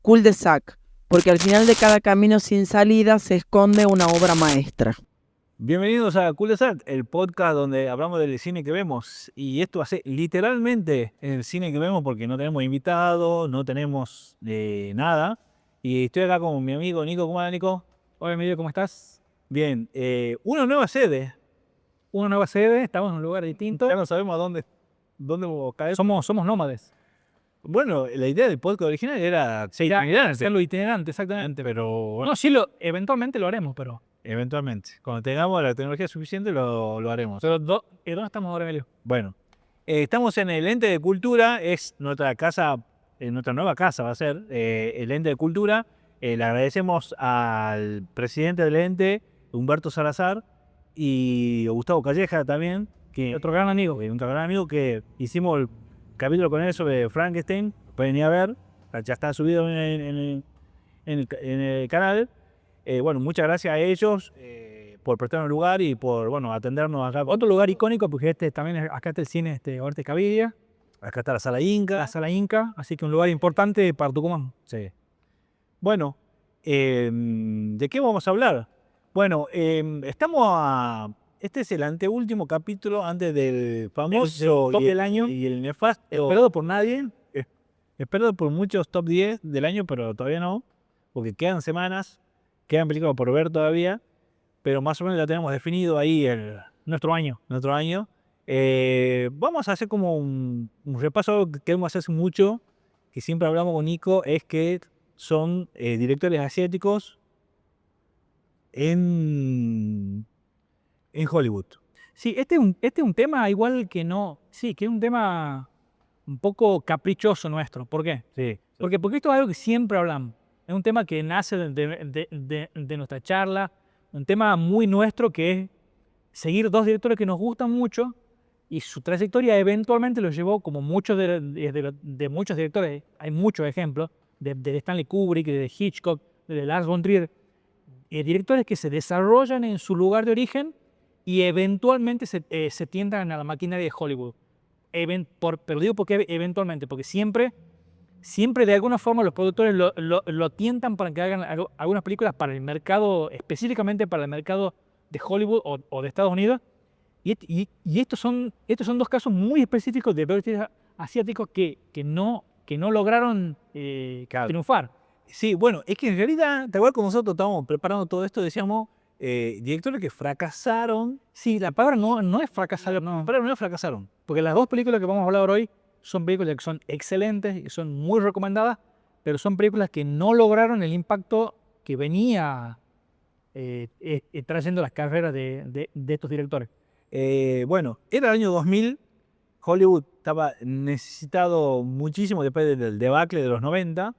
Cul-de-sac, porque al final de cada camino sin salida se esconde una obra maestra. Bienvenidos a Cul-de-sac, el podcast donde hablamos del cine que vemos. Y esto hace literalmente el cine que vemos porque no tenemos invitados, no tenemos nada. Y estoy acá con mi amigo Nico. ¿Cómo anda, Nico? Hola Emilio, ¿cómo estás? Bien, una nueva sede. Una nueva sede, estamos en un lugar distinto. Ya no sabemos a dónde vamos a caer. Somos nómades. Bueno, la idea del podcast original era Hacerlo itinerante, exactamente. pero No, eventualmente lo haremos, pero. eventualmente, cuando tengamos la tecnología suficiente, lo haremos. Pero ¿dónde estamos ahora, Emilio? Bueno, estamos en el Ente de Cultura, es nuestra casa, nuestra nueva casa va a ser el Ente de Cultura. Le agradecemos al presidente del ente, Humberto Salazar, y a Gustavo Calleja también, que Otro gran amigo. un gran amigo que hicimos el capítulo con él sobre Frankenstein. Pueden ir a ver, ya está subido en el canal. Bueno, muchas gracias a ellos por prestarnos el lugar y por atendernos acá. Otro lugar icónico, porque acá está el cine Orte Cavilla, Acá está la Sala Inca. la Sala Inca, así que un lugar importante para Tucumán. Sí. Bueno, ¿de qué vamos a hablar? Bueno, este es el anteúltimo capítulo antes del famoso Top del año. y el nefasto. Esperado por nadie. Esperado por muchos top 10 del año, pero todavía no, porque quedan semanas, quedan películas por ver todavía, pero más o menos ya tenemos definido ahí Nuestro año. nuestro año. Vamos a hacer como un repaso, algo que queremos hacer hace mucho, que siempre hablamos con Nico, es que son directores asiáticos en Hollywood. Sí, este es un tema igual que no. Sí, que es un tema un poco caprichoso nuestro. ¿Por qué? Sí. Porque esto es algo que siempre hablamos. Es un tema que nace de nuestra charla, un tema muy nuestro que es seguir dos directores que nos gustan mucho y su trayectoria eventualmente los llevó, como muchos de muchos directores, hay muchos ejemplos, de Stanley Kubrick, de Hitchcock, de Lars von Trier, directores que se desarrollan en su lugar de origen y eventualmente se tiendan a la maquinaria de Hollywood. Pero digo porque eventualmente, porque siempre de alguna forma los productores lo tientan para que hagan algunas películas para el mercado, específicamente para el mercado de Hollywood o de Estados Unidos. Y estos son dos casos muy específicos de directores asiáticos que no lograron triunfar. Sí, bueno, es que en realidad, te acuerdas cuando nosotros estábamos preparando todo esto, decíamos directores que fracasaron. Sí, la palabra no es fracasar, no. Pero no fracasaron. Porque las dos películas que vamos a hablar hoy son películas que son excelentes y son muy recomendadas, pero son películas que no lograron el impacto que venía trayendo las carreras de estos directores. Bueno, era el año 2000, Hollywood estaba necesitado muchísimo después del debacle de los 90.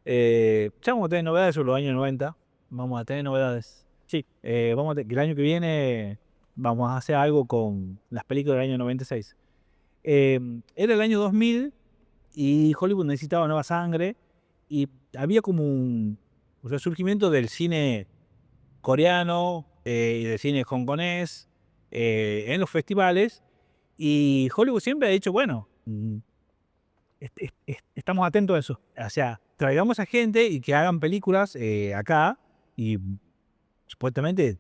Ya vamos a tener novedades sobre los años 90, vamos a tener novedades. Sí. Que el año que viene vamos a hacer algo con las películas del año 96. Era el año 2000 y Hollywood necesitaba nueva sangre y había como un resurgimiento del cine coreano y del cine hongkonés en los festivales, y Hollywood siempre ha dicho, bueno, Estamos atentos a eso. o sea, traigamos a gente y que hagan películas acá, y supuestamente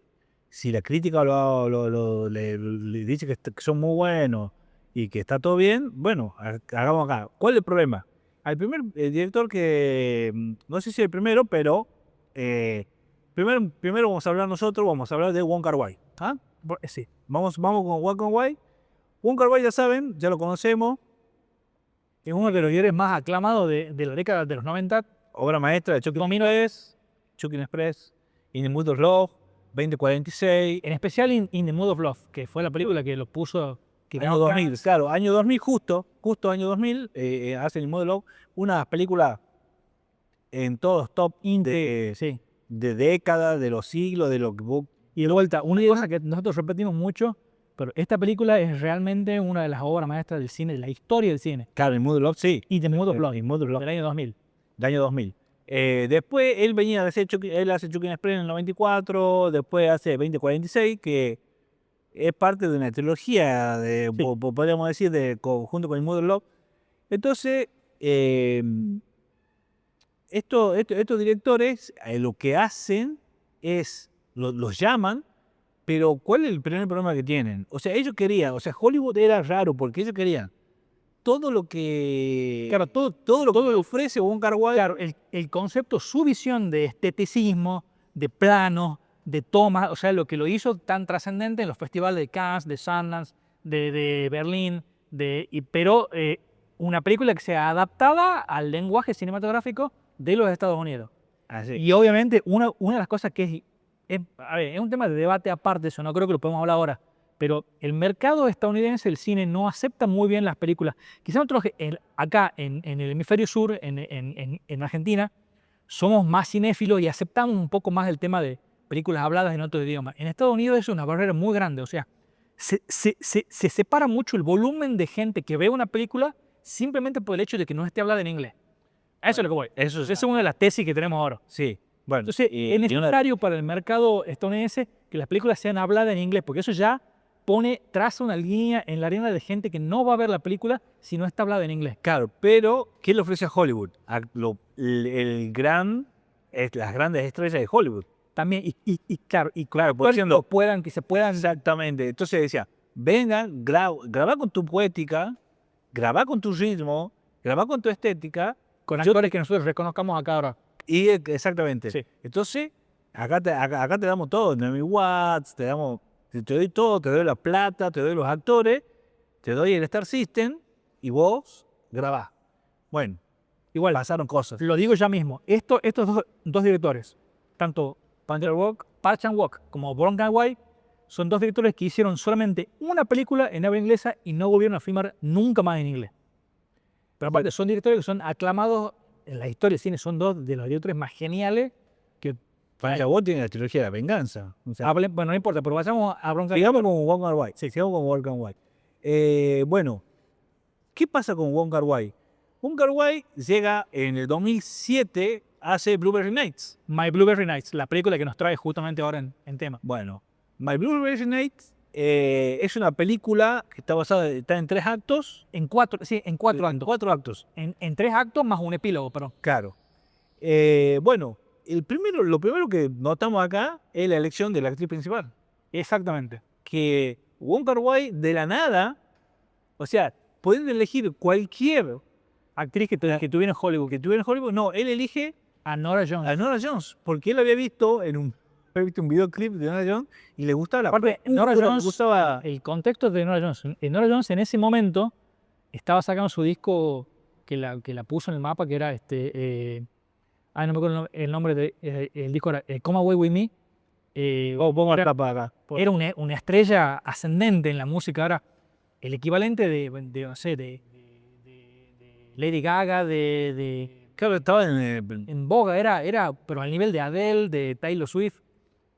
si la crítica le dice que son muy buenos y que está todo bien, bueno, hagamos acá. ¿Cuál es el problema? Al primer director que, no sé si el primero, pero primero vamos a hablar nosotros, vamos a hablar de Wong Kar-wai. ¿Ah? Sí. Vamos con Wong Kar-wai. Wong Kar-wai ya saben, ya lo conocemos. Es uno de los directores más aclamados de la década de los 90. Obra maestra de Chungking Express, In the Mood of Love, 2046. En especial In the Mood of Love, que fue la película que lo puso... Año 2000, claro, año 2000, justo año 2000, hace In the Mood of Love, una película en todos los top sí. de décadas, de los siglos, de lo que vos... Y de vuelta, una cosa que nosotros repetimos mucho, pero esta película es realmente una de las obras maestras del cine, de la historia del cine. Claro, In the Mood of Love, sí. In the Mood of Love, In the Mood of Love, del año 2000. del año 2000. Después él venía de hacer él hace Chungking Express en el 94, después hace 2046, que es parte de una trilogía, Sí. podríamos decir, junto con In the Mood of Love. Entonces, estos directores lo que hacen es, los llaman, pero ¿cuál es el primer problema que tienen? O sea, ellos querían, o sea, Hollywood era raro porque ellos querían todo lo que... Claro, todo lo que ofrece Wong Kar-wai. Claro, el concepto, su visión de esteticismo, de planos, de tomas, o sea, lo que lo hizo tan trascendente en los festivales de Cannes, de Sundance, de Berlín, pero una película que se adaptaba al lenguaje cinematográfico de los Estados Unidos. Así. Y obviamente una de las cosas que a ver, es un tema de debate aparte, eso no creo que lo podemos hablar ahora, pero el mercado estadounidense, el cine, no acepta muy bien las películas. Quizás nosotros acá en el hemisferio sur, en Argentina, somos más cinéfilos y aceptamos un poco más el tema de películas habladas en otro idioma. En Estados Unidos es una barrera muy grande, o sea, se separa mucho el volumen de gente que ve una película simplemente por el hecho de que no esté hablada en inglés. A eso es lo que voy. Eso Esa es una de las tesis que tenemos ahora. Sí. Bueno, Entonces, es necesario para el mercado estadounidense que las películas sean habladas en inglés, porque eso ya traza una línea en la arena de gente que no va a ver la película si no está hablada en inglés. claro, pero ¿qué le ofrece a Hollywood? Las grandes estrellas de Hollywood. También, claro, Diciendo, que se puedan... exactamente. Entonces decía, vengan, graba con tu poética, graba con tu ritmo, graba con tu estética. Con actores que nosotros reconozcamos acá ahora. Y exactamente. Sí. Entonces, acá te damos todo. Naomi Watts, te doy todo, te doy la plata, te doy los actores, te doy el Star System y vos grabás. Bueno, Igual, pasaron cosas. lo digo ya mismo, estos dos directores, tanto Park Chan-wook como Bong Joon-ho, son dos directores que hicieron solamente una película en habla inglesa y no volvieron a filmar nunca más en inglés. Pero aparte son directores que son aclamados en la historia del cine, son dos de los directores más geniales que... Vos tiene la trilogía de la venganza. O sea, Bueno, no importa, pero vayamos a Bong Joon-ho. sigamos con Wong Kar-wai. Sí, sigamos con Wong Kar-wai. Bueno, ¿qué pasa con Wong Kar-wai? Wong Kar-wai llega en el 2007, hace Blueberry Nights. My Blueberry Nights, la película que nos trae justamente ahora en tema. Bueno, My Blueberry Nights es una película que está en 3 actos. En cuatro actos. 4 actos. En 3 actos más un epílogo, perdón. Claro. Bueno, lo primero que notamos acá es la elección de la actriz principal. Exactamente. Que Wong Kar-wai de la nada, o sea, pueden elegir cualquier Actriz que tuviera en Hollywood. que tuviera en Hollywood. No, él elige A Nora Jones. a Nora Jones, porque él había visto un videoclip de Nora Jones y le gustaba la Aparte, Nora le Jones, gustaba. el contexto de Nora Jones. Nora Jones en ese momento estaba sacando su disco que la puso en el mapa, que era no me acuerdo el nombre del disco, era Come Away With Me. Pongo la tapa acá. Era una estrella ascendente en la música. Ahora, el equivalente no sé, de Lady Gaga, Claro, estaba en boga, pero al nivel de Adele, de Taylor Swift.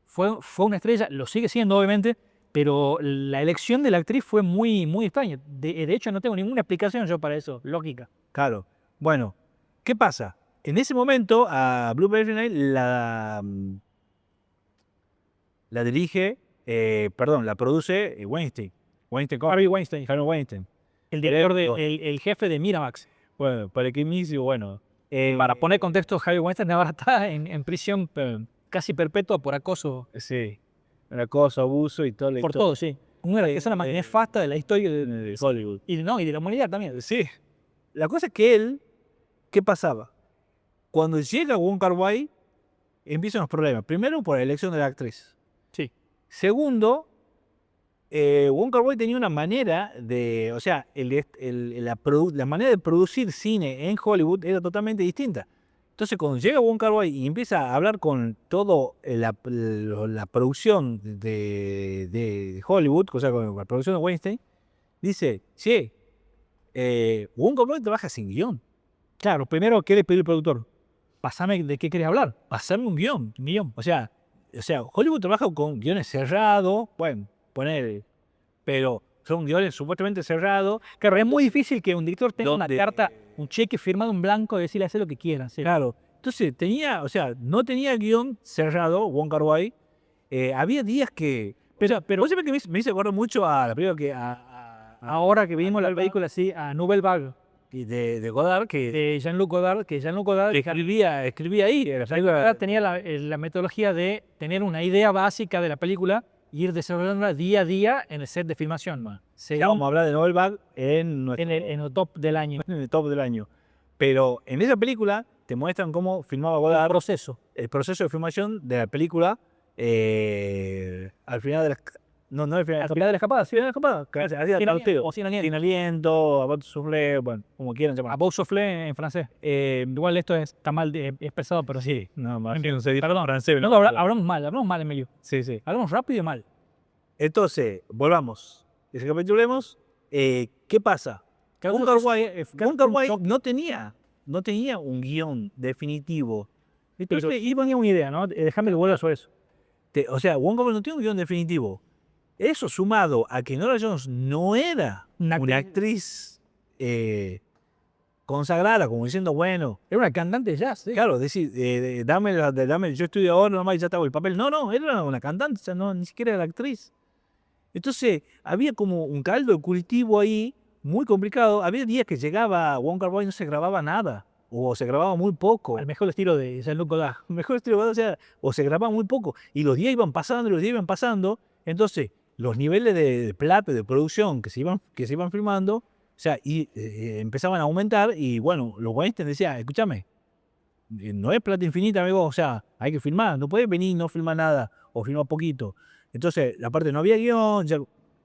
Fue una estrella, lo sigue siendo obviamente, pero la elección de la actriz fue muy, muy extraña. De hecho, no tengo ninguna explicación yo para eso, lógica. Claro. Bueno, ¿qué pasa? En ese momento a Blueberry Night la produce Weinstein. Harvey Weinstein, Harvey Weinstein. el director el jefe de Miramax. Bueno, para que inicio, bueno. Para poner contexto, Harvey Weinstein ahora está en prisión casi perpetua por acoso. Sí, un acoso, abuso y todo. Por todo, sí. Una de las personas más nefasta de la historia de Hollywood. Y de la humanidad también. Sí. La cosa es que ¿qué pasaba? Cuando llega Wong Kar-wai, empiezan los problemas. Primero, por la elección de la actriz. Sí. Segundo, Wong Kar-wai tenía una manera de, o sea, la manera de producir cine en Hollywood era totalmente distinta. Entonces, cuando llega Wong Kar-wai y empieza a hablar con todo la producción de Hollywood, o sea, con la producción de Weinstein, dice, che, Wong Kar-wai trabaja sin guión. Claro, primero, ¿qué le pidió el productor? Pasame de qué querés hablar. Pasarme un guión. O sea, Hollywood trabaja con guiones cerrados, bueno, pero son guiones supuestamente cerrados. Claro, es muy difícil que un director tenga una carta, un cheque firmado en blanco y decirle hacer lo que quiera. ¿Sí? Claro. Entonces no tenía guión cerrado, Wong Kar-wai. Había días que... Pero vos sabés que me hizo acordar mucho a la película que... Ahora que vimos la película así, a Nouvelle Vague. y de Godard que de Jean-Luc Godard, escribía ahí. Godard tenía la metodología de tener una idea básica de la película y ir desarrollándola día a día en el set de filmación. Ya Según vamos a hablar de Noel Bag en el top del año. en el top del año. Pero en esa película te muestran cómo filmaba El Godard, proceso. el proceso de filmación de la película al final de la... No, al final, Al final de la escapada, sí. de la escapada. Hacía Sin tarteo. aliento, o sin aliento. Sin aliento, a bout soufflé, bueno, como quieran llamar. A beau soufflé en francés. Igual esto está mal, es pesado, pero sí. No, más Entiendo. no sé Perdón. francés. No, hablamos mal, Emilio. Sí. Hablamos rápido y mal. Entonces, volvamos. Recapitulemos. ¿Qué pasa? Wong Kar-wai no tenía un guión definitivo. Pero Entonces, sí ponía una idea, ¿no? Déjame que vuelva sobre eso. o sea, Wong Kar-wai no tiene un guión definitivo. Eso sumado a que Norah Jones no era una actriz consagrada, como diciendo, bueno, Era una cantante de jazz, ¿sí? claro, decir, dame, yo estudio ahora nomás y ya te hago el papel. No, era una cantante, o sea, no, ni siquiera era la actriz. Entonces, había como un caldo de cultivo ahí, muy complicado. Había días que llegaba Wong Kar-wai y no se grababa nada, o se grababa muy poco. Al mejor estilo de Jean-Luc Godard. Mejor estilo, o sea, o se grababa muy poco. Y los días iban pasando, entonces los niveles de plata, de producción que se iban filmando, o sea, empezaban a aumentar y bueno, los Weinstein decían, escúchame, no es plata infinita, amigo, o sea, hay que filmar, no puedes venir y no filmar nada, o filmar poquito. Entonces, aparte no había guión,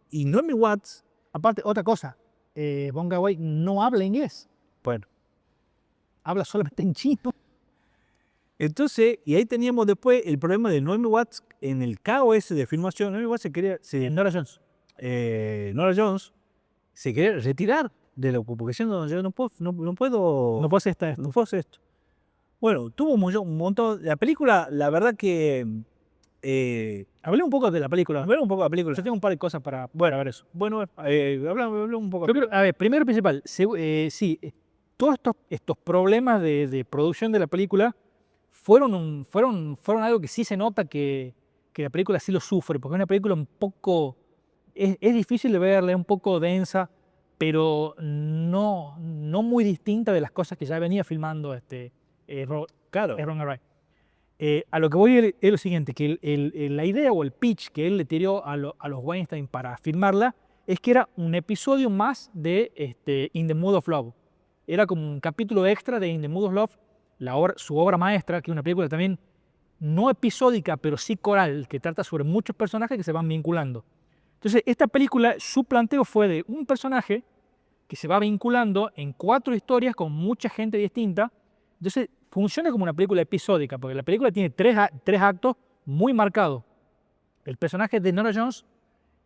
y Naomi Watts, Aparte, otra cosa, Wong Kar-wai no habla inglés, bueno, habla solamente en chino. entonces, y ahí teníamos después el problema de Naomi Watts en el caos ese de filmación. Naomi Watts Norah Jones. Norah Jones se quería retirar de la porque diciendo, yo no puedo, No puedo hacer esto. no puedo hacer esto. Bueno, tuvo un montón, la película, la verdad que, Hablé un poco de la película. ver un poco la película. Yo tengo un par de cosas para ver eso. Bueno, hablamos un poco. Yo creo, a ver, primero y principal, sí, todos estos problemas de producción de la película fueron algo que sí se nota que la película sí lo sufre, porque es una película un poco, es difícil de verla, es un poco densa, pero no muy distinta de las cosas que ya venía filmando Claro. Ron Array. A lo que voy es lo siguiente, que la idea o el pitch que él le tiró a los Weinstein para filmarla es que era un episodio más de In the Mood of Love. Era como un capítulo extra de In the Mood of Love, su obra maestra, que es una película también no episódica, pero sí coral, que trata sobre muchos personajes que se van vinculando. Entonces, esta película, su planteo fue de un personaje que se va vinculando en 4 historias con mucha gente distinta. Entonces, funciona como una película episódica, porque la película tiene 3 actos muy marcados. El personaje de Norah Jones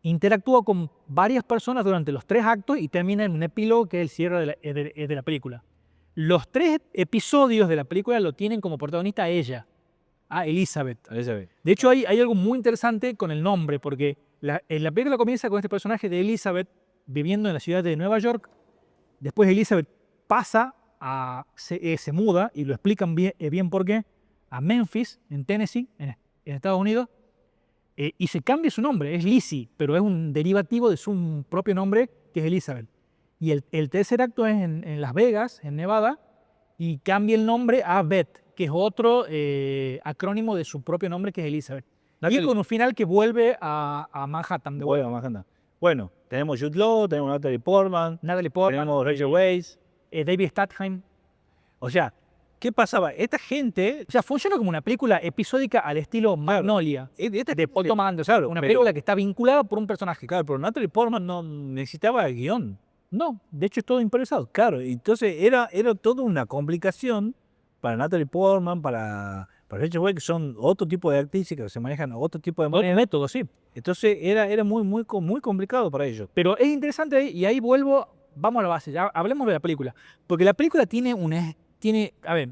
interactúa con varias personas durante los 3 actos y termina en un epílogo que es el cierre de la película. Los 3 episodios de la película lo tienen como protagonista a ella, a Elizabeth. De hecho, hay algo muy interesante con el nombre, porque la película comienza con este personaje de Elizabeth viviendo en la ciudad de Nueva York. Después Elizabeth pasa se muda, y lo explican bien por qué, a Memphis, en Tennessee, en Estados Unidos, y se cambia su nombre, es Lizzie, pero es un derivativo de su propio nombre, que es Elizabeth. Y el tercer acto es en Las Vegas, en Nevada, y cambia el nombre a Beth, que es otro acrónimo de su propio nombre, que es Elizabeth. Y con un final que vuelve a Manhattan. Vuelve a Manhattan. Bueno, tenemos Jude Law, tenemos Natalie Portman, tenemos Rachel Weisz, David Strathairn. O sea, ¿qué pasaba? Esta gente... O sea, funciona como una película episódica al estilo Magnolia, de Paul Thomas Anderson. Claro, una película que está vinculada por un personaje. Claro, pero Natalie Portman no necesitaba guión. No, de hecho es todo improvisado. Claro, entonces era toda una complicación para Natalie Portman, para Rachel Weisz, que son otro tipo de actrices que se manejan otro tipo de métodos, sí. Entonces era muy complicado para ellos. Pero es interesante, y ahí vamos a la base, ya hablemos de la película. Porque la película a ver,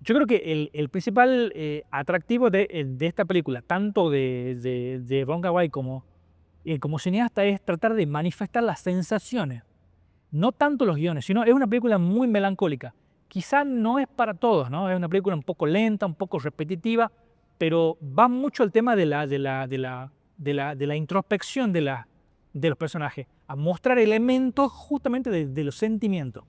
yo creo que el principal atractivo de esta película, tanto de Wong Kar-wai como cineasta, es tratar de manifestar las sensaciones. No tanto los guiones, sino es una película muy melancólica. Quizá no es para todos, ¿no? Es una película un poco lenta, un poco repetitiva, pero va mucho al tema de la introspección de los personajes, a mostrar elementos justamente de los sentimientos.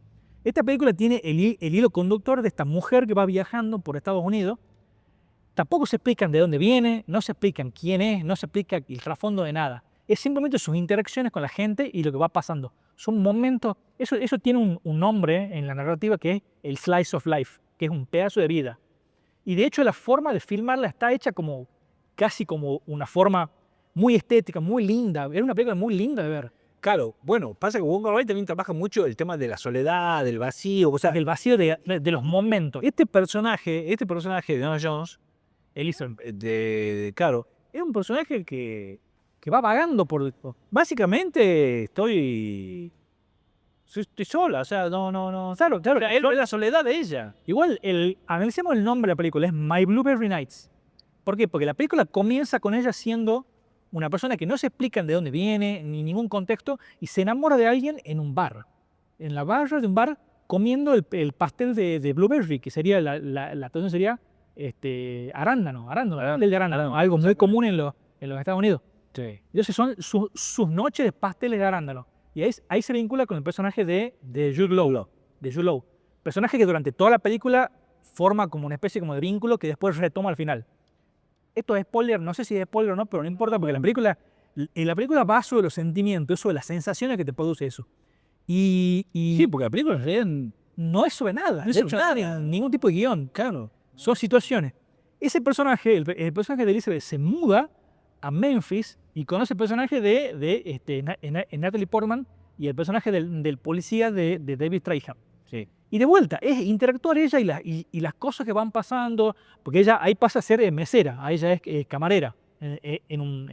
Esta película tiene el hilo conductor de esta mujer que va viajando por Estados Unidos. Tampoco se explican de dónde viene, no se explican quién es, no se explica el trasfondo de nada. Es simplemente sus interacciones con la gente y lo que va pasando. Son momentos, eso tiene un nombre en la narrativa que es el slice of life, que es un pedazo de vida. Y de hecho la forma de filmarla está hecha como casi como una forma muy estética, muy linda. Era una película muy linda de ver. Claro, bueno, pasa que Wong Kar-wai también trabaja mucho el tema de la soledad, del vacío, o sea, El vacío de los momentos. este personaje de Indiana Jones, claro, es un personaje que Que va vagando por... básicamente estoy sola, o sea, no. Claro, claro. O sea, es la soledad de ella. Igual, analicemos el nombre de la película, es My Blueberry Nights. ¿Por qué? Porque la película comienza con ella siendo una persona que no se explican de dónde viene, ni ningún contexto, y se enamora de alguien en un bar. En la barra de un bar, comiendo el pastel de blueberry, que sería, la traducción sería arándano, pastel de arándano, algo muy común en los Estados Unidos. Sí. Entonces son sus noches de pasteles de arándano. Y ahí se vincula con el personaje de Jude Law. Personaje que durante toda la película forma como una especie como de vínculo que después retoma al final. Esto es spoiler, no sé si es spoiler o no, pero no importa porque la película va sobre los sentimientos, sobre las sensaciones que te produce eso. Y Sí, porque la película en realidad no es sobre nada, No es de sobre hecho, nada. ningún tipo de guión, claro. son situaciones. Ese personaje, el personaje de Elizabeth, se muda a Memphis y conoce el personaje de Natalie Portman y el personaje del policía de David Strathairn. Sí. Y de vuelta, es interactuar ella y las cosas que van pasando, porque ella ahí pasa a ser mesera, a ella es camarera en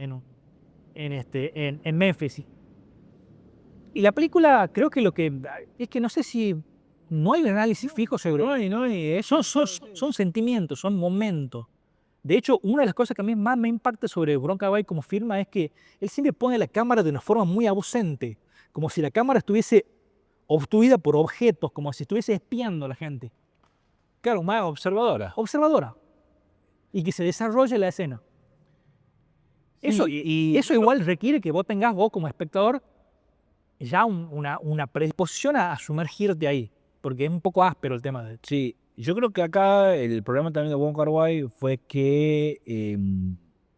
Memphis. Y la película, creo que es que no sé si no hay un análisis fijo sobre son sentimientos, son momentos. De hecho, una de las cosas que a mí más me impacta sobre Wong Kar-wai como filma es que él siempre pone la cámara de una forma muy ausente, como si la cámara estuviese obstruida por objetos, como si estuviese espiando a la gente. Claro, más observadora. Observadora. Y que se desarrolle la escena. Eso, y eso igual requiere que vos tengas, vos como espectador, ya una predisposición a sumergirte ahí, porque es un poco áspero el tema de... Sí, yo creo que acá el problema también de Wong Kar-wai fue que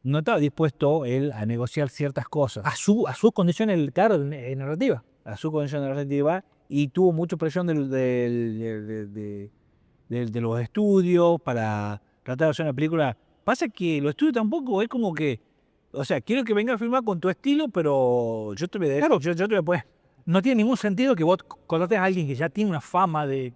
no estaba dispuesto él a negociar ciertas cosas. A sus condiciones, claro, narrativa. A su condición narrativa y tuvo mucha presión de los estudios para tratar de hacer una película. Pasa que los estudios tampoco es como que, o sea, quiero que venga a filmar con tu estilo, pero yo te voy a Claro. yo te voy a poner No tiene ningún sentido que vos contrates a alguien que ya tiene una fama de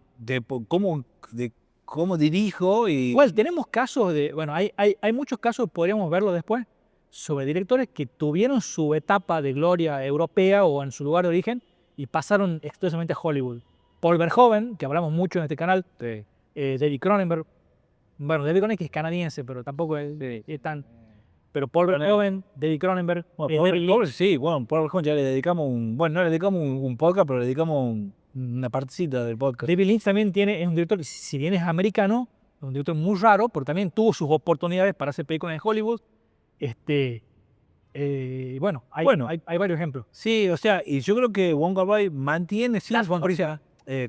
cómo dirijo y igual, tenemos casos bueno, hay muchos casos, podríamos verlo después, sobre directores que tuvieron su etapa de gloria europea o en su lugar de origen y pasaron expresamente a Hollywood. Paul Verhoeven, que hablamos mucho en este canal, David Cronenberg, bueno, David Cronenberg es canadiense, pero tampoco es tan... Pero Paul Verhoeven, David Cronenberg, David Lynch. Sí, bueno, Paul Verhoeven ya le dedicamos no le dedicamos un podcast, pero le dedicamos una partecita del podcast. David Lynch también es un director, si bien es americano, es un director muy raro, pero también tuvo sus oportunidades para hacer películas en Hollywood. Bueno, hay varios ejemplos. Sí, o sea, y yo creo que Wong Kar-wai mantiene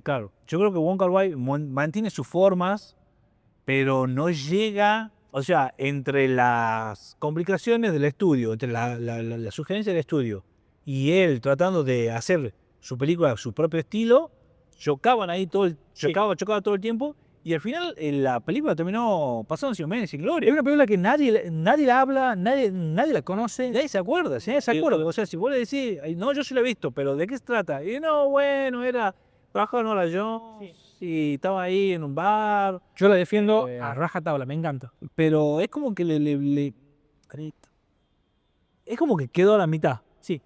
claro, yo creo que Wong Kar-wai mantiene sus formas, pero no llega, o sea, entre las complicaciones del estudio, entre la sugerencia del estudio y él tratando de hacer su película a su propio estilo, chocaba todo el tiempo. Y al final la película terminó pasando sin meses, sin gloria. Es una película que nadie la habla, nadie la conoce. Nadie se acuerda, ¿sí? O sea, si vos le decís, no, yo sí la he visto, pero ¿de qué se trata? Y no, bueno, trabajaba en Nora Jones y estaba ahí en un bar. Yo la defiendo a rajatabla, me encanta. Pero es como que es como que quedó a la mitad. Sí.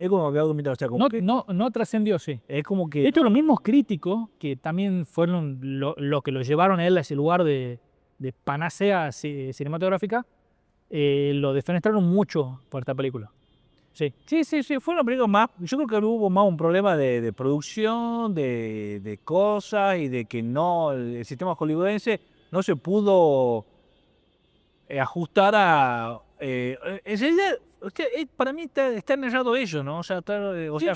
Es como que quedó a la mitad, o sea, como que No trascendió, sí. es como que... De hecho, los mismos críticos, que también fueron lo que lo llevaron a él a ese lugar de panacea cinematográfica, lo defenestraron mucho por esta película. Sí. Sí, fue una película más... Yo creo que hubo más un problema de producción, de cosas y de que el sistema hollywoodense no se pudo ajustar a... en realidad para mí están errados ellos, ¿no? O sea, Sí,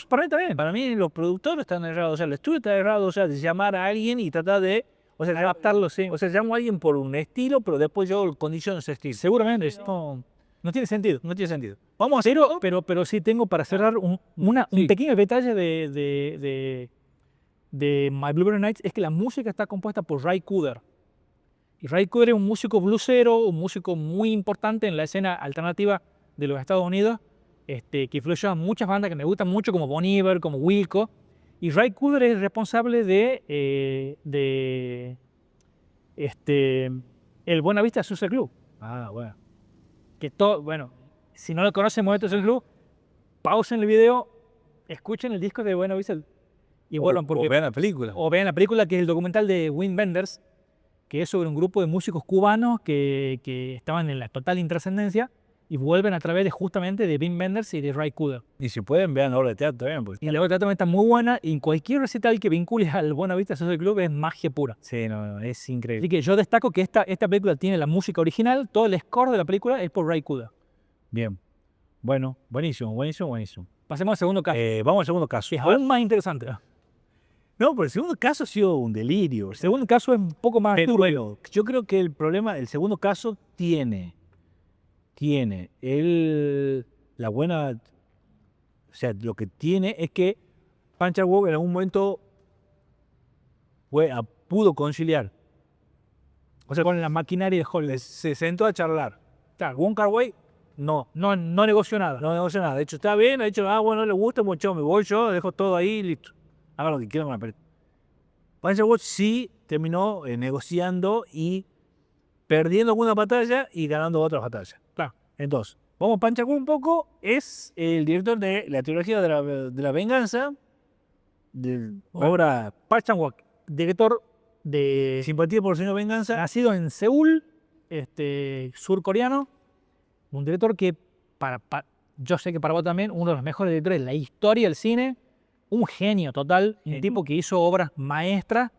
para mí también. para mí los productores están errados, o sea, el estudio está errado, o sea, de llamar a alguien y tratar de, o sea, Adaptarlo, sí. o sea, llamo a alguien por un estilo, pero después yo condiciono ese estilo. Seguramente. No tiene sentido. No tiene sentido. Vamos a hacer, Pero sí tengo para cerrar un Sí. pequeño detalle de My Blueberry Nights, es que la música está compuesta por Ray Cooder. Y Ray Cooder es un músico bluesero, un músico muy importante en la escena alternativa de los Estados Unidos, que influyó a muchas bandas que me gustan mucho, como Bon Iver, como Wilco. Y Ray Cooder es responsable de el Buena Vista Social Club. bueno. Que bueno, si no lo conocen Movimiento Social Club, pausen el video, escuchen el disco de Buena Vista y vuelvan, porque O vean la película. o vean la película, que es el documental de Wim Wenders, que es sobre un grupo de músicos cubanos que estaban en la total intrascendencia y vuelven a través justamente de Wim Wenders y de Ray Cooder. Y si pueden, vean la obra de teatro también. Pues. Y la obra también está muy buena, y en cualquier recital que vincule al Buena Vista Social Club es magia pura. Sí, no, es Así increíble. que yo destaco que esta película tiene la música original, todo el score de la película es por Ray Cooder. Bien. Bueno, buenísimo. Pasemos al segundo caso, Vamos al segundo caso. que es aún más interesante. No, pero el segundo caso ha sido un delirio. El segundo caso es un poco más Pero, turbio. bueno, yo creo que el segundo caso tiene la buena, o sea, lo que tiene es que Pancha Walk en algún momento pudo conciliar. O sea, con la maquinaria de Hollywood. Se sentó a charlar. Claro, Wong Kar-wai no negoció nada. no negoció nada. De hecho, está bien, ha dicho, bueno, no le gusta mucho, me voy yo, dejo todo ahí, listo. Hagan lo que quieran con la película. Pancha Walk sí terminó negociando y perdiendo alguna batalla y ganando otras batallas. Claro. Entonces, vamos, Pancha Walk un poco, es el director de la trilogía de la venganza, de obra Park Chan-wook, director de Simpatía por el Señor Venganza. nacido en Seúl, surcoreano, un director que yo sé que para vos también, uno de los mejores directores de la historia del cine, un genio total, un tipo que hizo obras maestras,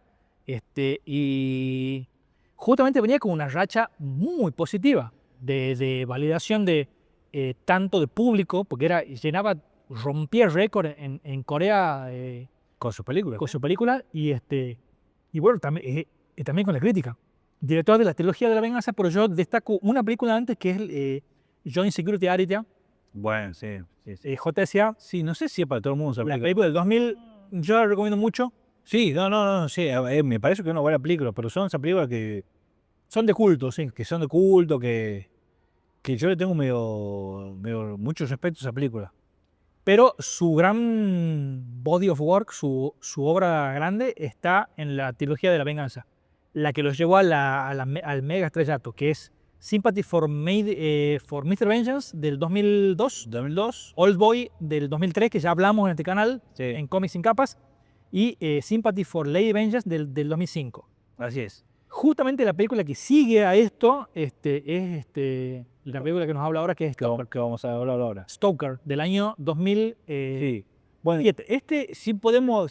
y justamente venía con una racha muy positiva de validación de tanto de público, porque rompía récord en Corea Con sus películas. con su película, y bueno, también con la crítica. Director de la trilogía de la venganza, pero yo destaco una película antes, que es Joint Security Area, Bueno, sí. JSA, Sí, no sé si es para todo el mundo esa la película. película del 2000, yo la recomiendo mucho. Sí, no, sí, me parece que es una buena película, pero son esas películas que Son de culto, sí. son de culto, que yo le tengo mucho respeto a esa película. Pero su gran body of work, su obra grande, está en la trilogía de la venganza, la que los llevó al mega estrellato, que es Sympathy for Mr. Vengeance del 2002, 2002. Old Boy del 2003, que ya hablamos en este canal, Sí, en Cómics sin Capas, y Sympathy for Lady Vengeance del 2005. así es. Justamente la película que sigue a esto es la película que nos habla ahora, que es Que vamos a hablar ahora. Stoker, del año 2000. Sí. Bueno, Siete. sí podemos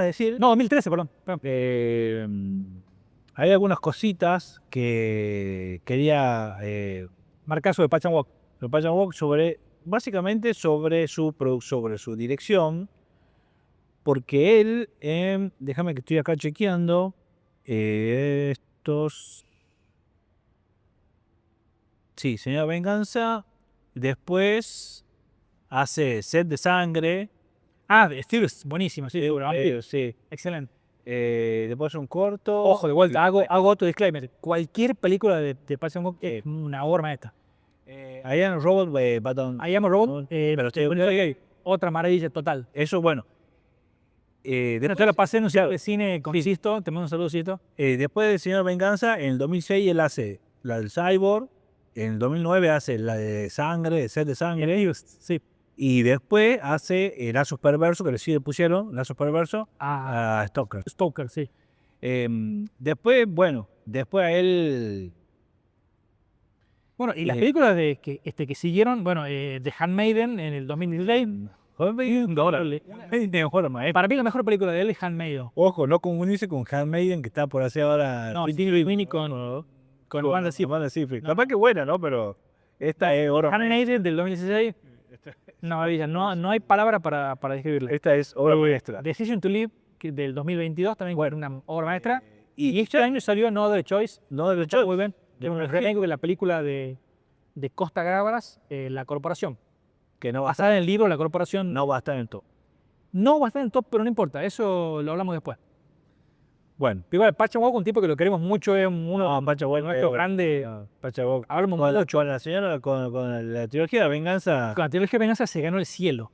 decir. No, 2013, perdón. Hay algunas cositas que quería Marcazo de Park Chan-wook. básicamente sobre su dirección, porque él, déjame que estoy acá chequeando, sí, Señora Venganza, después hace Sed de Sangre, The Steelers, buenísimo, sí, sí, excelente. después un corto. Ojo, de vuelta, hago otro disclaimer. Cualquier película de Park Chan-wook es una obra maestra. I Am a Robot, Baton. I Am a Robot, pero otra maravilla total. eso, bueno. Te la pasé en un cine de cine con Sisto, te mando un saludcito. Después de Señor Venganza, en el 2006 él hace la del Cyborg, en el 2009 hace la de Sangre, de Sed de Sangre, Sí. y después hace Lazos Perversos, que le pusieron Lazos Perversos a Stoker. Stoker, sí. Después a él. Bueno, y las películas que siguieron, The Handmaiden en el 2016. Para mí la mejor película de él es Handmaiden. Ojo, no confundirse con Handmaiden, que está por hacer ahora. No, Winnie con Amanda Seyfried. Capaz que buena, ¿no? Pero Esta es obra Animated del 2016. Una maravilla. No hay palabra para describirla. Esta es obra maestra. Decision to Live del 2022 también fue una obra maestra. Y este año salió No Other Choice. No de Está muy bien. Es un remake de la película de Costa Gavras, La Corporación. que no va a Basada estar, en el libro La Corporación. no va a estar en todo. No va a estar en top, pero no importa. Eso lo hablamos después. Bueno, Igual, Park Chan-wook, un tipo que lo queremos mucho, es uno Pacha Wok, nuestro grande. Pacha Wok. Hablamos Con mucho. la señora, con la trilogía de Venganza, Con la trilogía de Venganza se ganó el cielo.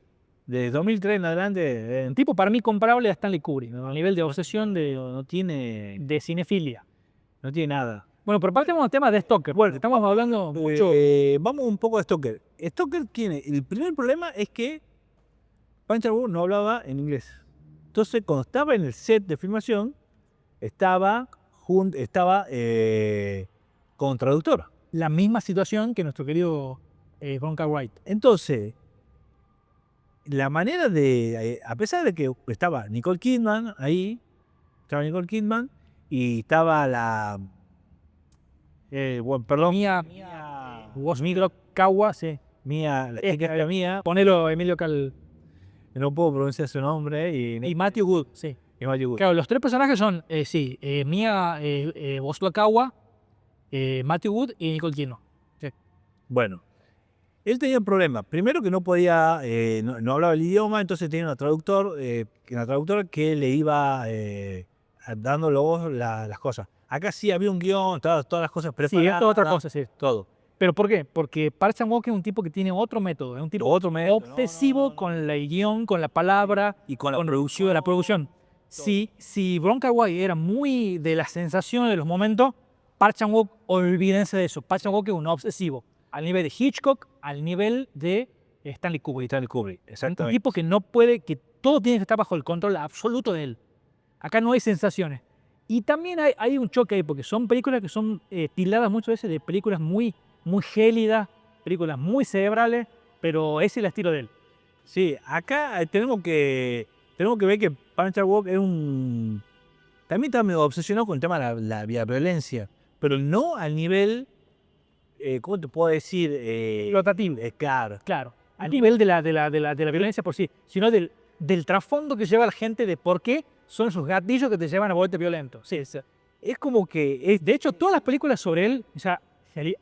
de 2003 en adelante, Un tipo para mí comparable a Stanley Kubrick, ¿no? A nivel de obsesión, no tiene cinefilia. nada. Bueno, pero partemos del tema de Stoker. Bueno, estamos hablando mucho. Vamos un poco a Stoker. Stoker tiene, el primer problema es que Pan Chan-wook no hablaba en inglés. Entonces, cuando estaba en el set de filmación, estaba con traductor. La misma situación que nuestro querido Wong Kar-wai. Entonces, la manera de, a pesar de que estaba Nicole Kidman ahí, y estaba perdón, Mia Kawa, sí. la chica era Mia, Ponelo Emilio Cal. no puedo pronunciar su nombre, Y Matthew Good, sí. y Matthew Good. Claro, los tres personajes son, Mia Kawa, Matthew Good y Nicole Kidman. Bueno, él tenía un problema. Primero que no podía, no hablaba el idioma, entonces tenía una traductora que le iba dando las cosas. Acá sí había un guión, todas las cosas Sí, preparadas. esto es otra cosa, sí. Todo. ¿Pero por qué? Porque Park Chan-wook es un tipo que tiene otro método, es un tipo obsesivo con el guión, con la palabra, Y con la con producción. la producción. Si Wong Kar-wai era muy de la sensación de los momentos, Park Chan-wook, olvídense de eso. Park Chan-wook es un obsesivo, al nivel de Hitchcock, al nivel de Stanley Kubrick. Un Exactamente. tipo que no puede, que todo tiene que estar bajo el control absoluto de él. Acá no hay sensaciones. Y también hay un choque ahí, porque son películas que son tildadas muchas veces de películas muy gélidas, películas muy cerebrales, pero ese es el estilo de él. Sí, acá tenemos que ver que Pan Chan-wook también está medio obsesionado con el tema de la violencia, pero no al nivel, ¿cómo te puedo decir? Flotativo. Claro. Claro, a nivel de la violencia por sí, sino del trasfondo que lleva la gente de por qué son esos gatillos que te llevan a volverte violento. Sí, Es como que de hecho, todas las películas sobre él, o sea,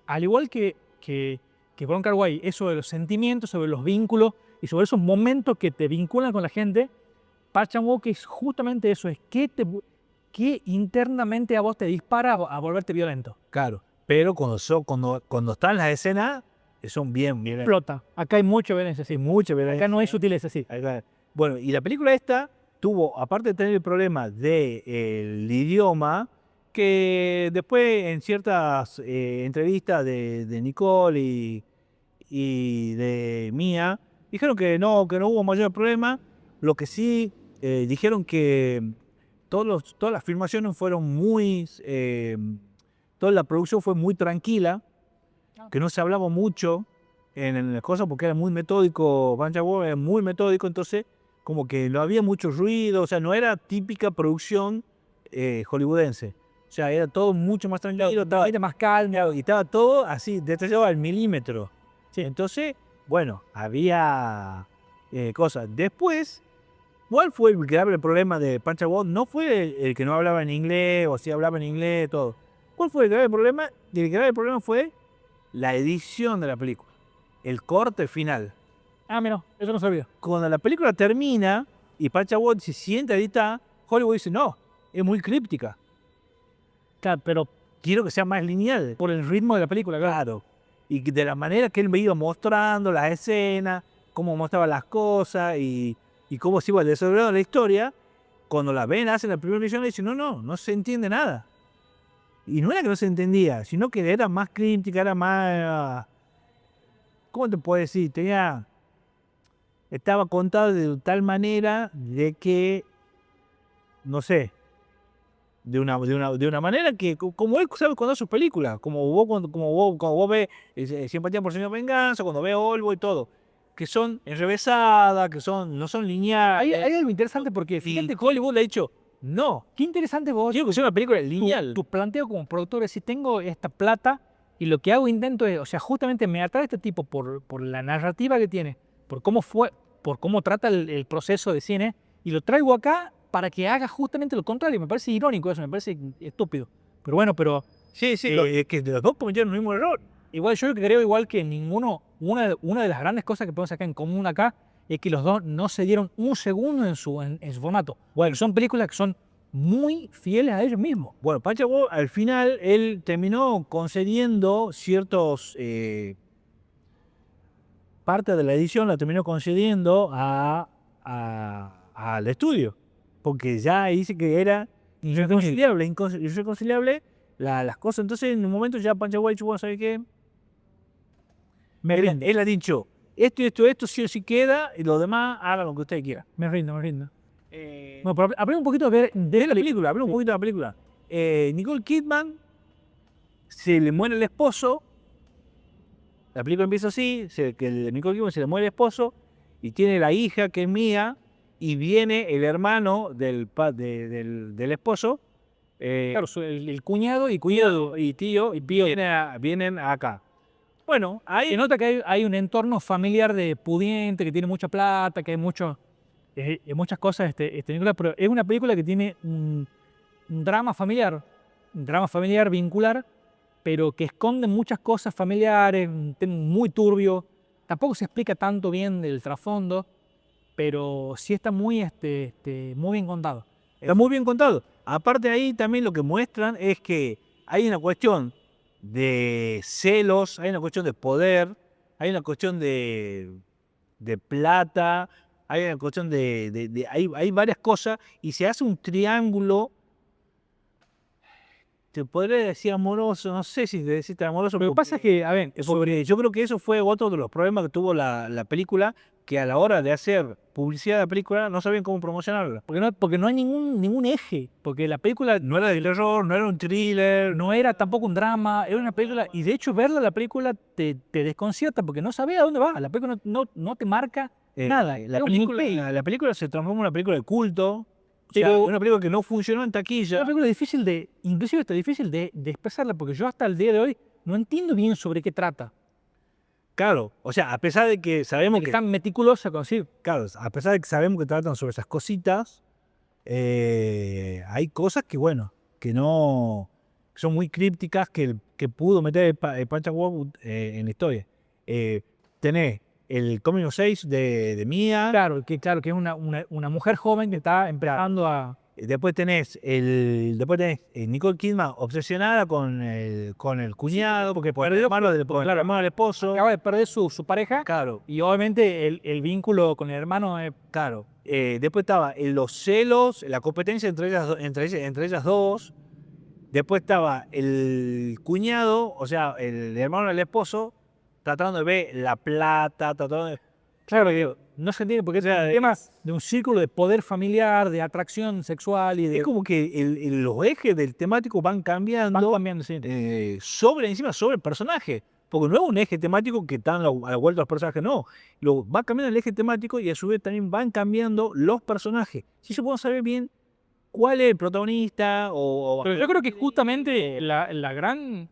al igual que Wong Kar-wai, es sobre los sentimientos, sobre los vínculos y sobre esos momentos que te vinculan con la gente, Park Chan-wook es justamente eso, es que internamente a vos te dispara a volverte violento. Claro, pero cuando están las escenas, son bien. Explota. Acá hay mucha violencia, sí. Mucha violencia. Acá no hay sutileza, sí. Bueno, y la película esta tuvo, aparte de tener el problema del idioma, que después en ciertas entrevistas de Nicole y de Mia, dijeron que no hubo mayor problema. Lo que sí dijeron que todas las filmaciones fueron toda la producción fue muy tranquila, que no se hablaba mucho en las cosas porque era muy metódico, Pan Chan-wook era muy metódico, entonces como que no había mucho ruido, o sea, no era típica producción hollywoodense. O sea, era todo mucho más tranquilo, estaba más calmo y estaba todo así, detallado al milímetro. Sí. Entonces, bueno, había cosas. Después, ¿cuál fue el grave problema de Pan Chan-wook? No fue el que no hablaba en inglés o si hablaba en inglés, todo. ¿Cuál fue el grave problema? El grave problema fue la edición de la película, el corte final. Ah, mira, eso no sabía. Cuando la película termina y Pan Chan-wook se sienta a editar, Hollywood dice, no, es muy críptica. Claro, pero Quiero que sea más lineal. por el ritmo de la película, claro. Claro. Y de la manera que él me iba mostrando las escenas, cómo mostraba las cosas y cómo se iba desarrollando la historia, cuando la ven, hacen la primera visión y dicen, no se entiende nada. Y no era que no se entendía, sino que era más críptica, era más... ¿Cómo te puedo decir? Estaba contado de tal manera de que, no sé, de una manera que, como él sabe contar sus películas, como vos ves Simpatía por Señor Venganza, cuando ves Olvo y todo, que son enrevesadas, que no son lineales. Hay algo interesante porque Fíjate, Hollywood le ha dicho, no, qué interesante vos. quiero que sea una película lineal. Tu planteo como productor es si tengo esta plata Y lo que hago intento es, o sea, justamente me atrae este tipo por la narrativa que tiene, por cómo trata el proceso de cine, y lo traigo acá para que haga justamente lo contrario. Me parece irónico eso, me parece estúpido. Pero bueno, Sí, es que los dos cometieron el mismo error. igual yo creo igual que una de las grandes cosas que podemos sacar en común acá es que los dos no se dieron un segundo en su formato. Bueno, son películas que son muy fieles a ellos mismos. Bueno, Punch-Out!, al final, él terminó concediendo ciertos... parte de la edición la terminó concediendo al estudio. Porque ya dice que era irreconciliable las cosas. Entonces, en un momento ya Punch-Out!, dijo, bueno, ¿sabe qué? Él ha dicho, esto sí o sí queda, y lo demás hagan lo que ustedes quieran. Me rindo. Bueno, pero hablemos un poquito de la película. Hablemos un poquito de la película. Nicole Kidman se le muere el esposo. La película empieza así, que Nicole Kidman se le muere el esposo y tiene la hija que es Mia, y viene el hermano del esposo. Claro, el cuñado y tío vienen acá. Bueno, ahí se nota que hay un entorno familiar de pudiente, que tiene mucha plata, que hay muchas cosas película, pero es una película que tiene un drama familiar vincular, pero que esconde muchas cosas familiares, un tema muy turbio. Tampoco se explica tanto bien del trasfondo, pero sí está muy bien contado. está muy bien contado. Aparte ahí también lo que muestran es que hay una cuestión de celos, hay una cuestión de poder, hay una cuestión de plata, hay una cuestión hay varias cosas, y se hace un triángulo, te podría decir amoroso, no sé si decirte amoroso. Lo que pasa es que, a ver, yo creo que eso fue otro de los problemas que tuvo la película, que a la hora de hacer publicidad de la película no sabían cómo promocionarla. porque no hay ningún eje, porque la película No era de terror, no era un thriller, no era tampoco un drama, era una película, y de hecho verla la película te desconcierta porque no sabes a dónde va, la película no te marca nada. La película se transformó en una película de culto, o sea, una película que no funcionó en Es taquilla. una película inclusive está difícil de expresarla, porque yo hasta el día de hoy no entiendo bien sobre qué trata. Claro, o sea, a pesar de que sabemos Es tan meticulosa con sí. claro, a pesar de que sabemos que tratan sobre esas cositas, hay cosas que, bueno, que no son muy crípticas, que pudo meter el Punch-Out!, en la historia. Tenés el Coming of Age de Mia. Claro, que es una mujer joven que está empezando a... Después tenés Nicole Kidman obsesionada con el cuñado, porque perdió el hermano del esposo. Acaba de perder su pareja, Claro, y obviamente el vínculo con el hermano es... claro. Después estaba los celos, la competencia entre ellas dos. Después estaba el cuñado, o sea, el hermano del esposo, tratando de ver la plata, tratando de... Claro, digo, no se entiende porque es un tema de un círculo de poder familiar, de atracción sexual y de... Es como que los ejes del temático van cambiando, sí. sobre el personaje. Porque no es un eje temático que están a la vuelta de los personajes, no. Va cambiando el eje temático, y a su vez también van cambiando los personajes. Si yo puedo saber bien cuál es el protagonista Pero yo creo que justamente el gran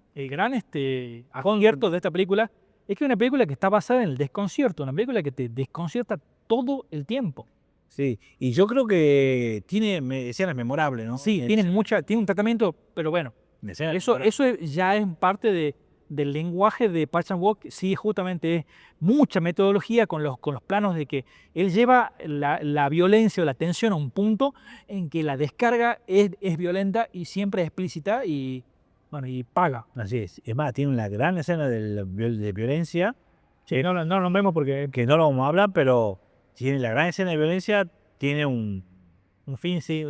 acierto de esta película es que es una película que está basada en el desconcierto, una película que te desconcierta todo el tiempo. Sí, y yo creo que tiene escenas memorables, ¿no? Sí, tiene un tratamiento, pero bueno, eso ya es parte del lenguaje de Parks and Walk. Sí, justamente es mucha metodología con los planos de que él lleva la violencia o la tensión a un punto en que la descarga es violenta y siempre es explícita y paga. Así es. Es más, tiene una gran escena de violencia. Sí, no nos vemos porque... Que no lo vamos a hablar, pero tiene la gran escena de violencia, tiene un fin, sí.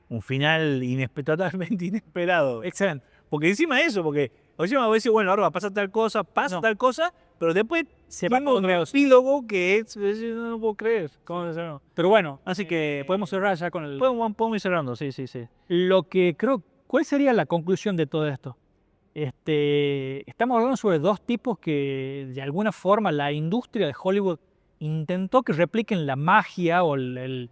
un final totalmente inesperado. Excelente. Porque encima de eso, porque encima a veces, bueno, ahora va a pasar tal cosa, tal cosa, pero después Se va un epílogo que no puedo creer. Pero bueno, Así que podemos cerrar ya con el... podemos ir cerrando, sí. Lo que creo, ¿cuál sería la conclusión de todo esto? Estamos hablando sobre dos tipos que de alguna forma la industria de Hollywood intentó que repliquen la magia o el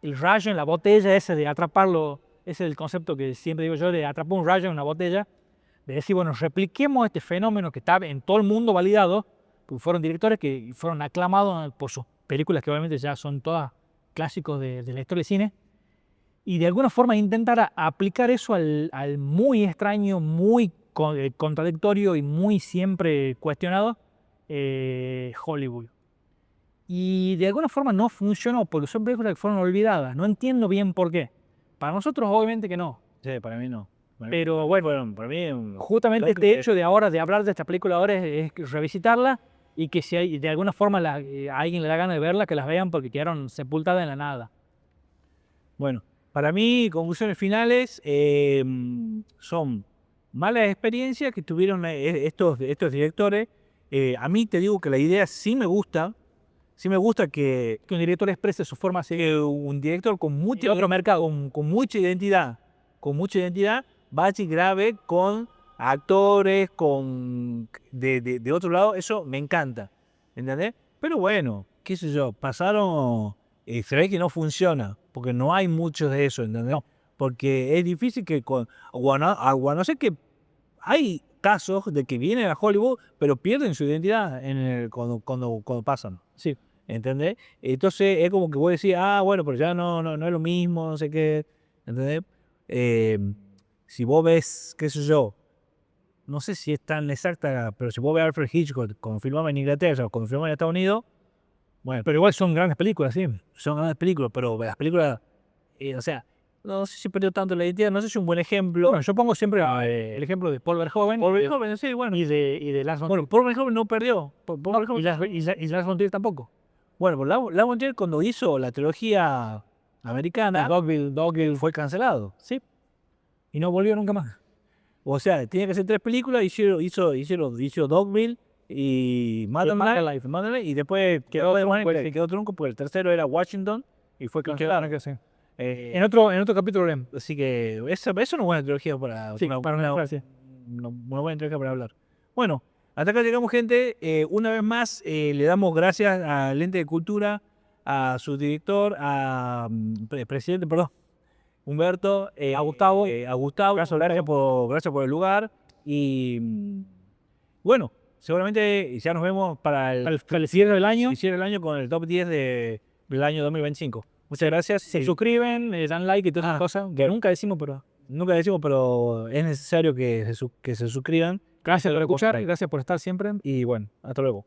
rayo en la botella, ese de atraparlo, ese es el concepto que siempre digo yo, de atrapar un rayo en una botella, de decir, bueno, repliquemos este fenómeno que está en todo el mundo validado, porque fueron directores que fueron aclamados por sus películas, que obviamente ya son todas clásicos de la historia del cine, y de alguna forma intentar aplicar eso al muy extraño, muy contradictorio y muy siempre cuestionado Hollywood. Y de alguna forma no funcionó porque son películas que fueron olvidadas. No entiendo bien por qué. Para nosotros obviamente que no. Sí, para mí no. Pero bueno, Para mí, justamente este hecho de ahora, de hablar de esta película ahora es revisitarla y que si hay, de alguna forma a alguien le da ganas de verla, que las vean porque quedaron sepultadas en la nada. bueno, para mí, conclusiones finales son malas experiencias que tuvieron estos directores. A mí te digo que la idea sí me gusta. Sí me gusta que Que un director exprese su forma así. un director con mucha, otro mercado. con mucha identidad, vaya y grabe con actores, de otro lado, eso me encanta, ¿entendés? Pero bueno, qué sé yo, pasaron, se ve que no funciona, porque no hay muchos de eso, ¿entendés? No. Porque es difícil que, o no sé que hay casos de que vienen a Hollywood, pero pierden su identidad cuando pasan. Sí. ¿Entendés? Entonces es como que vos decís, bueno, pero ya no es lo mismo, no sé qué, ¿entendés? Si vos ves, qué sé yo, no sé si es tan exacta, pero si vos ves a Alfred Hitchcock cuando filmaba en Inglaterra o cuando filmaba en Estados Unidos, bueno, Pero igual son grandes películas, sí. son grandes películas, pero las películas, o sea, no sé si perdió tanto la identidad, no sé si es un buen ejemplo. Bueno, yo pongo siempre el ejemplo de Paul Verhoeven. Paul Verhoeven, sí, bueno. Y de Lars von Bueno, Paul Verhoeven no perdió. Trier. Y Lars von Trier tampoco. Bueno, Lars von Trier cuando hizo la trilogía americana, Dogville. fue cancelado. Sí. Y no volvió nunca más. O sea, tenía que hacer 3 películas, hizo Dogville y Mad Men Life, y después quedó trunco porque el tercero era Washington y fue cancelado. En otro capítulo leemos. Así que eso no es una buena trilogía Sí, para una frase. una buena trilogía para hablar. Bueno, hasta acá llegamos, gente. Una vez más, le damos gracias a Lente de Cultura, a su director, presidente, perdón, Humberto, a Gustavo, gracias por el lugar. Y bueno, seguramente ya nos vemos para el cierre del año. cierre del año con el top 10 del año 2025. Muchas gracias. Se suscriben, dan like y todas esas cosas. Que nunca decimos, pero Es necesario que se suscriban. gracias por escuchar, gracias por estar siempre. Y bueno, hasta luego.